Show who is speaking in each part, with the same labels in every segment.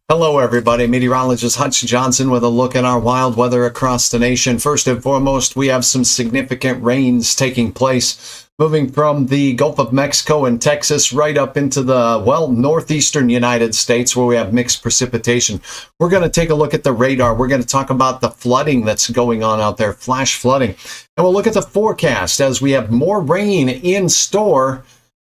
Speaker 1: Hello, everybody. Meteorologist Hutch Johnson with a look at our wild weather across the nation. First and foremost, we have some significant rains taking place, moving from the Gulf of Mexico and Texas right up into the, northeastern United States, where we have mixed precipitation. We're going to take a look at the radar. We're going to talk about the flooding that's going on out there, flash flooding. And we'll look at the forecast as we have more rain in store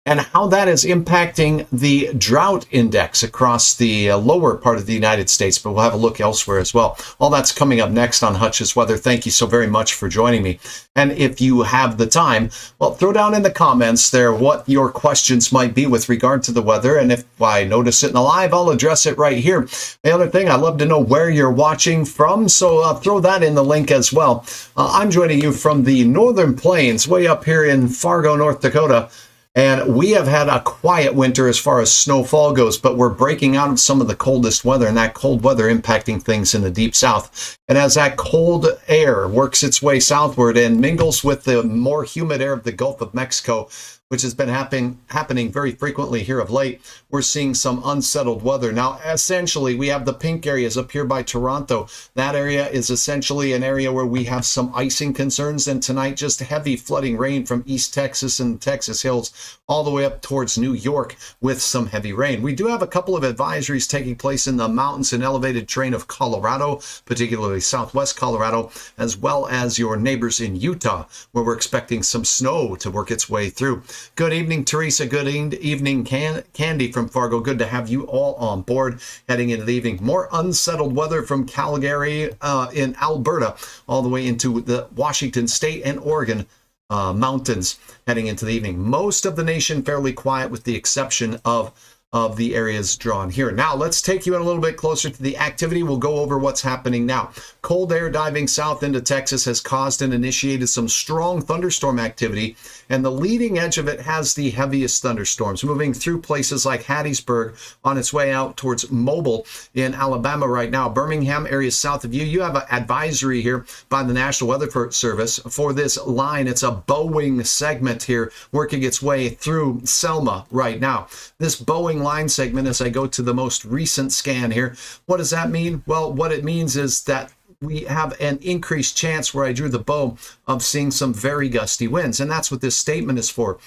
Speaker 1: and how that is impacting the drought index across the lower part of the United States. But we'll have a look elsewhere as well. All that's coming up next on Hutch's Weather. Thank you so very much for joining me. And if you have the time, well, throw down in the comments there what your questions might be with regard to the weather. And if I notice it in the live, I'll address it right here. The other thing, I'd love to know where you're watching from, so throw that in the link as well. I'm joining you from the Northern Plains, way up here in Fargo, North Dakota. And we have had a quiet winter as far as snowfall goes, but we're breaking out of some of the coldest weather, and that cold weather impacting things in the deep south. And as that cold air works its way southward and mingles with the more humid air of the Gulf of Mexico, which has been happening very frequently here of late, we're seeing some unsettled weather. Now, essentially, we have the pink areas up here by Toronto. That area is essentially an area where we have some icing concerns, and tonight just heavy flooding rain from East Texas and Texas hills all the way up towards New York with some heavy rain. We do have a couple of advisories taking place in the mountains and elevated terrain of Colorado, particularly southwest Colorado, as well as your neighbors in Utah, where we're expecting some snow to work its way through. Good evening, Teresa. Good evening, Candy from Fargo. Good to have you all on board heading into the evening. More unsettled weather from Calgary in Alberta all the way into the Washington State and Oregon mountains heading into the evening. Most of the nation fairly quiet with the exception of the areas drawn here. Now, let's take you in a little bit closer to the activity. We'll go over what's happening now. Cold air diving south into Texas has caused and initiated some strong thunderstorm activity, and the leading edge of it has the heaviest thunderstorms moving through places like Hattiesburg on its way out towards Mobile in Alabama right now. Birmingham areas south of you. You have an advisory here by the National Weather Service for this line. It's a bowing segment here working its way through Selma right now. This bowing line segment, as I go to the most recent scan here, what does that mean? Well, what it means is that we have an increased chance, where I drew the bow, of seeing some very gusty winds. And that's what this statement is for.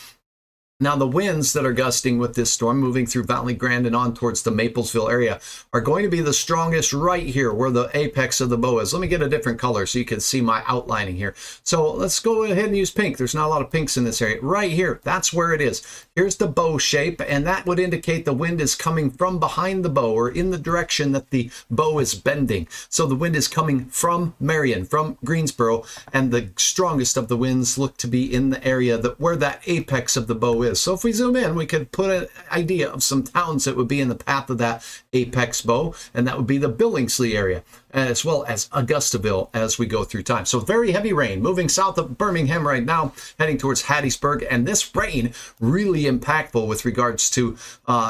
Speaker 1: Now, the winds that are gusting with this storm moving through Valley Grande and on towards the Maplesville area are going to be the strongest right here where the apex of the bow is. Let me get a different color so you can see my outlining here. So let's go ahead and use pink. There's not a lot of pinks in this area. Right here, that's where it is. Here's the bow shape, and that would indicate the wind is coming from behind the bow or in the direction that the bow is bending. So the wind is coming from Marion, from Greensboro, and the strongest of the winds look to be in the area where that apex of the bow is. So if we zoom in, we could put an idea of some towns that would be in the path of that apex bow, and that would be the Billingsley area, as well as Augustiville as we go through time. So very heavy rain moving south of Birmingham right now, heading towards Hattiesburg, and this rain really impactful with regards to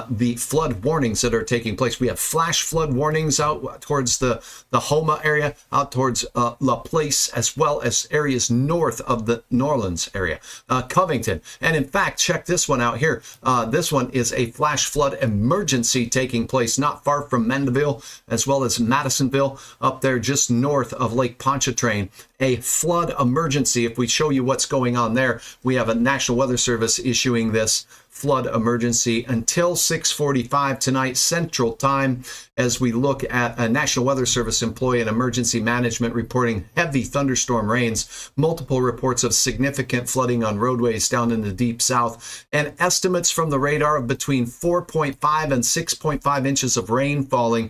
Speaker 1: the flood warnings that are taking place. We have flash flood warnings out towards the Homa area, out towards La Place, as well as areas north of the New Orleans area, Covington. And in fact, check this one out here. This one is a flash flood emergency taking place not far from Mandeville, as well as Madisonville, up there just north of Lake Pontchartrain. A flood emergency. If we show you what's going on there, we have a National Weather Service issuing this flood emergency until 6:45 tonight Central Time, as we look at a National Weather Service employee and emergency management reporting heavy thunderstorm rains, multiple reports of significant flooding on roadways down in the deep south, and estimates from the radar of between 4.5 and 6.5 inches of rain falling,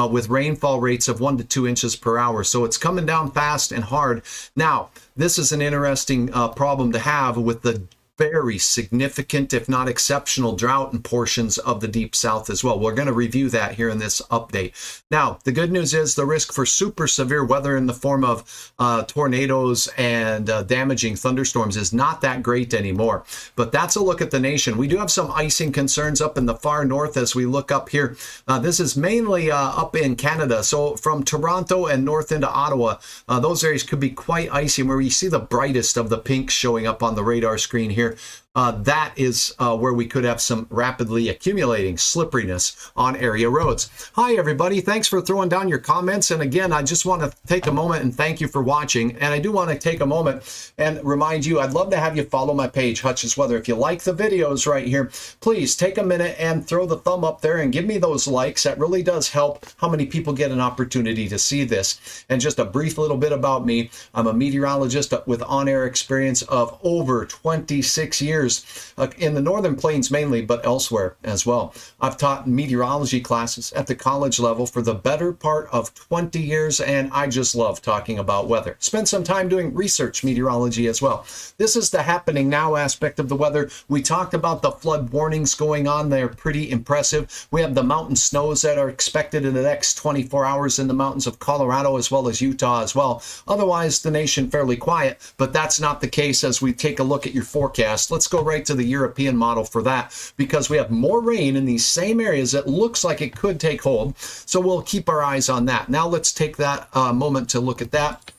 Speaker 1: with rainfall rates of 1 to 2 inches per hour. So it's coming down fast and hard. Now, this is an interesting problem to have with the very significant, if not exceptional, drought in portions of the deep south as well. We're going to review that here in this update. Now, the good news is the risk for super severe weather in the form of tornadoes and damaging thunderstorms is not that great anymore. But that's a look at the nation. We do have some icing concerns up in the far north as we look up here. This is mainly up in Canada. So from Toronto and north into Ottawa, those areas could be quite icy, where you see the brightest of the pinks showing up on the radar screen here. that is where we could have some rapidly accumulating slipperiness on area roads. Hi, everybody. Thanks for throwing down your comments. And again, I just want to take a moment and thank you for watching. And I do want to take a moment and remind you, I'd love to have you follow my page, Hutch's Weather. If you like the videos right here, please take a minute and throw the thumb up there and give me those likes. That really does help how many people get an opportunity to see this. And just a brief little bit about me. I'm a meteorologist with on-air experience of over 26 years. In the Northern Plains mainly, but elsewhere as well. I've taught meteorology classes at the college level for the better part of 20 years, and I just love talking about weather. Spent some time doing research meteorology as well. This is the happening now aspect of the weather. We talked about the flood warnings going on. They're pretty impressive. We have the mountain snows that are expected in the next 24 hours in the mountains of Colorado as well as Utah as well. Otherwise, the nation fairly quiet, but that's not the case as we take a look at your forecast. Let's go right to the European model for that, because we have more rain in these same areas. It looks like it could take hold, so we'll keep our eyes on that. Now let's take that moment to look at that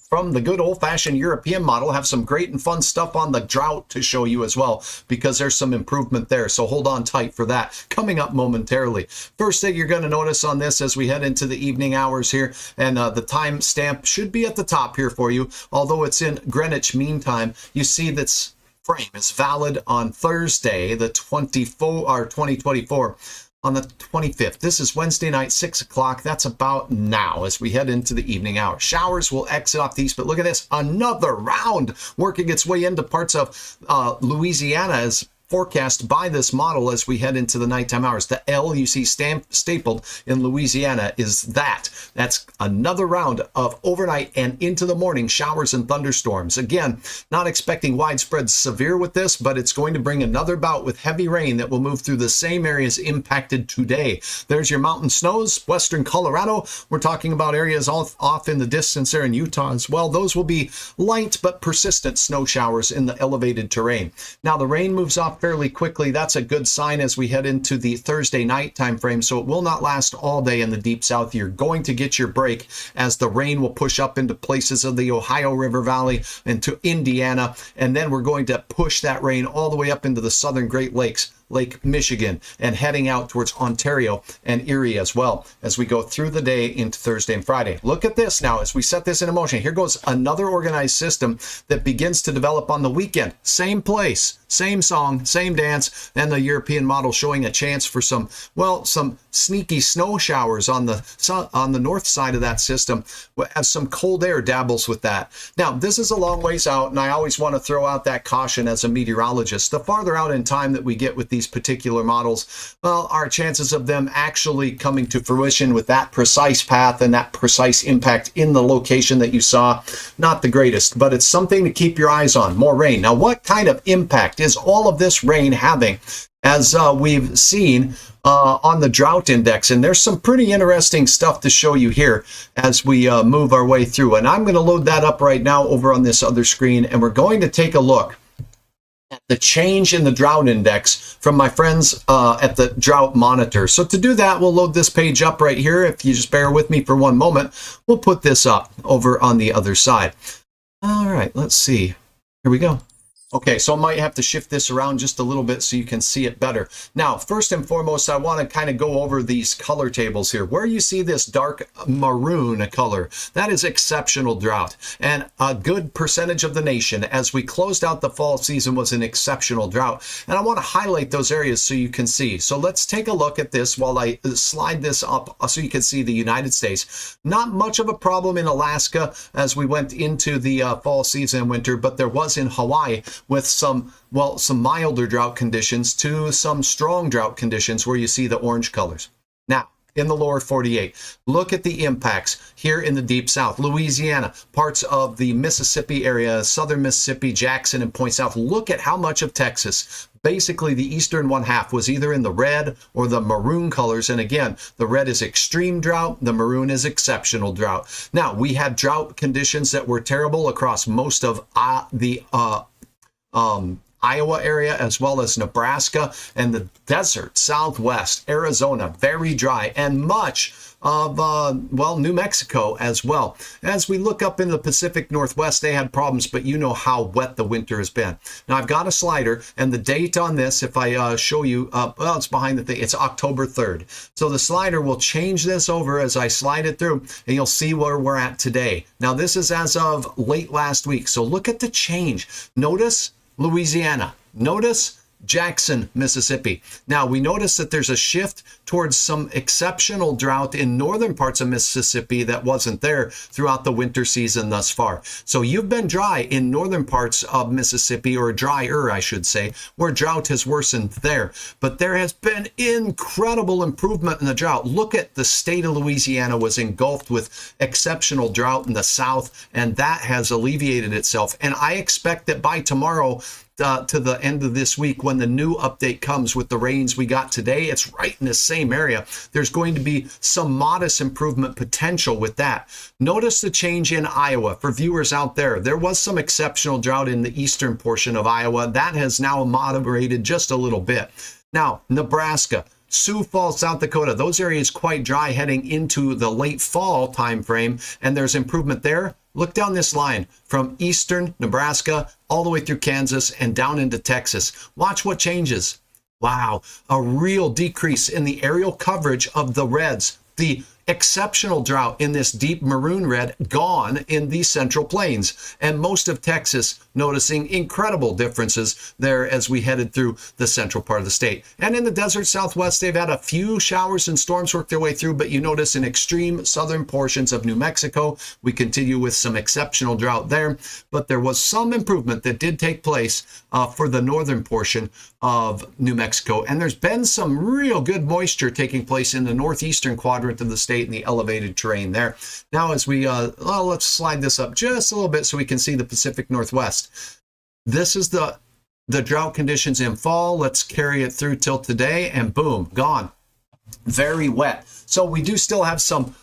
Speaker 1: from the good old-fashioned European model. Have some great and fun stuff on the drought to show you as well, because there's some improvement there, so hold on tight for that coming up momentarily. First thing you're going to notice on this as we head into the evening hours here, and the time stamp should be at the top here for you, although it's in Greenwich Mean Time. You see that's frame is valid on Thursday, the 2024, on the 25th. This is Wednesday night, 6 o'clock. That's about now as we head into the evening hour. Showers will exit off the east, but look at this. Another round working its way into parts of Louisiana as forecast by this model as we head into the nighttime hours. The L you see stapled in Louisiana is that. That's another round of overnight and into the morning showers and thunderstorms. Again, not expecting widespread severe with this, but it's going to bring another bout with heavy rain that will move through the same areas impacted today. There's your mountain snows, western Colorado. We're talking about areas off in the distance there in Utah as well. Those will be light but persistent snow showers in the elevated terrain. Now the rain moves off fairly quickly. That's a good sign as we head into the Thursday night time frame, so it will not last all day in the deep south. You're going to get your break as the rain will push up into places of the Ohio River Valley into Indiana, and then we're going to push that rain all the way up into the southern Great Lakes, Lake Michigan, and heading out towards Ontario and Erie as well as we go through the day into Thursday and Friday. Look at this now as we set this in motion. Here goes another organized system that begins to develop on the weekend. Same place, same song, same dance, and the European model showing a chance for some sneaky snow showers on the north side of that system as some cold air dabbles with that. Now, this is a long ways out, and I always want to throw out that caution as a meteorologist. The farther out in time that we get with these particular models, well, our chances of them actually coming to fruition with that precise path and that precise impact in the location that you saw, not the greatest, but it's something to keep your eyes on. More rain. Now, what kind of impact is all of this rain having, as we've seen on the drought index? And there's some pretty interesting stuff to show you here as we move our way through. And I'm going to load that up right now over on this other screen, and we're going to take a look at the change in the drought index from my friends at the Drought Monitor. So to do that, we'll load this page up right here. If you just bear with me for one moment, we'll put this up over on the other side. All right, let's see. Here we go. Okay, so I might have to shift this around just a little bit so you can see it better. Now, first and foremost, I want to kind of go over these color tables here. Where you see this dark maroon color, that is exceptional drought. And a good percentage of the nation, as we closed out the fall season, was an exceptional drought. And I want to highlight those areas so you can see. So let's take a look at this while I slide this up so you can see the United States. Not much of a problem in Alaska as we went into the fall season and winter, but there was in Hawaii, with some milder drought conditions to some strong drought conditions where you see the orange colors. Now, in the lower 48, look at the impacts here in the deep south. Louisiana, parts of the Mississippi area, southern Mississippi, Jackson, and Point South. Look at how much of Texas, basically the eastern one half, was either in the red or the maroon colors. And again, the red is extreme drought, the maroon is exceptional drought. Now, we had drought conditions that were terrible across most of Iowa area, as well as Nebraska and the desert Southwest, Arizona, very dry, and much of, New Mexico as well. As we look up in the Pacific Northwest, they had problems, but you know how wet the winter has been. Now, I've got a slider, and the date on this, if I show you, it's behind the thing, it's October 3rd. So the slider will change this over as I slide it through, and you'll see where we're at today. Now, this is as of late last week. So look at the change. Notice Louisiana. Notice Jackson, Mississippi. Now, we notice that there's a shift towards some exceptional drought in northern parts of Mississippi that wasn't there throughout the winter season thus far. So you've been dry in northern parts of Mississippi, or drier, I should say, where drought has worsened there. But there has been incredible improvement in the drought. Look at the state of Louisiana was engulfed with exceptional drought in the south, and that has alleviated itself. And I expect that by tomorrow, to the end of this week, when the new update comes with the rains we got today, it's right in the same area. There's going to be some modest improvement potential with that. Notice the change in Iowa. For viewers out there, there was some exceptional drought in the eastern portion of Iowa. That has now moderated just a little bit. Now, Nebraska, Sioux Falls, South Dakota, those areas quite dry heading into the late fall time frame, and there's improvement there. Look down this line from eastern Nebraska all the way through Kansas and down into Texas. Watch what changes. Wow, a real decrease in the aerial coverage of the reds. The exceptional drought in this deep maroon red gone in the Central Plains, and most of Texas noticing incredible differences there as we headed through the central part of the state. And in the desert Southwest, they've had a few showers and storms work their way through, but you notice in extreme southern portions of New Mexico, we continue with some exceptional drought there, but there was some improvement that did take place for the northern portion of New Mexico. And there's been some real good moisture taking place in the northeastern quadrant of the state in the elevated terrain there. Now, as we, let's slide this up just a little bit so we can see the Pacific Northwest. This is the drought conditions in fall. Let's carry it through till today, and boom, gone. Very wet. So we do still have some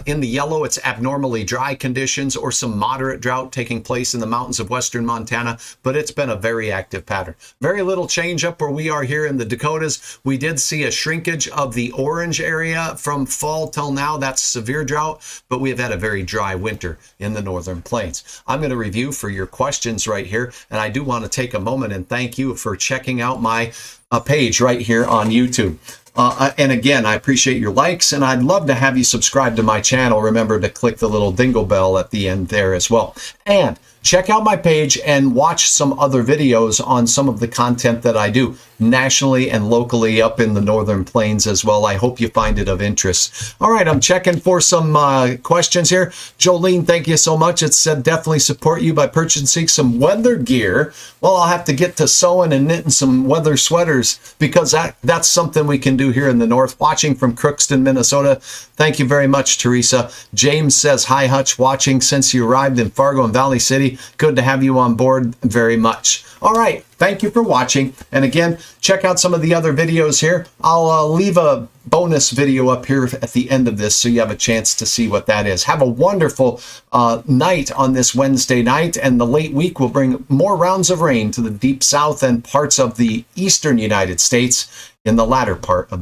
Speaker 1: in the yellow, it's abnormally dry conditions or some moderate drought taking place in the mountains of western Montana, but it's been a very active pattern. Very little change up where we are here in the Dakotas. We did see a shrinkage of the orange area from fall till now. That's severe drought, but we have had a very dry winter in the northern plains. I'm going to review for your questions right here, and I do want to take a moment and thank you for checking out my page right here on YouTube. And again, I appreciate your likes, and I'd love to have you subscribe to my channel. Remember to click the little dingle bell at the end there as well. And check out my page and watch some other videos on some of the content that I do nationally and locally up in the northern plains as well. I hope you find it of interest. All right, I'm checking for some questions here. Jolene, thank you so much. It said definitely support you by purchasing some weather gear. Well, I'll have to get to sewing and knitting some weather sweaters, because that's something we can do here in the north. Watching from Crookston, Minnesota. Thank you very much, Teresa. James says, hi, Hutch, watching since you arrived in Fargo and Valley City. Good to have you on board very much. All right. Thank you for watching. And again, check out some of the other videos here. I'll leave a bonus video up here at the end of this so you have a chance to see what that is. Have a wonderful night on this Wednesday night, and the late week will bring more rounds of rain to the deep south and parts of the eastern United States in the latter part of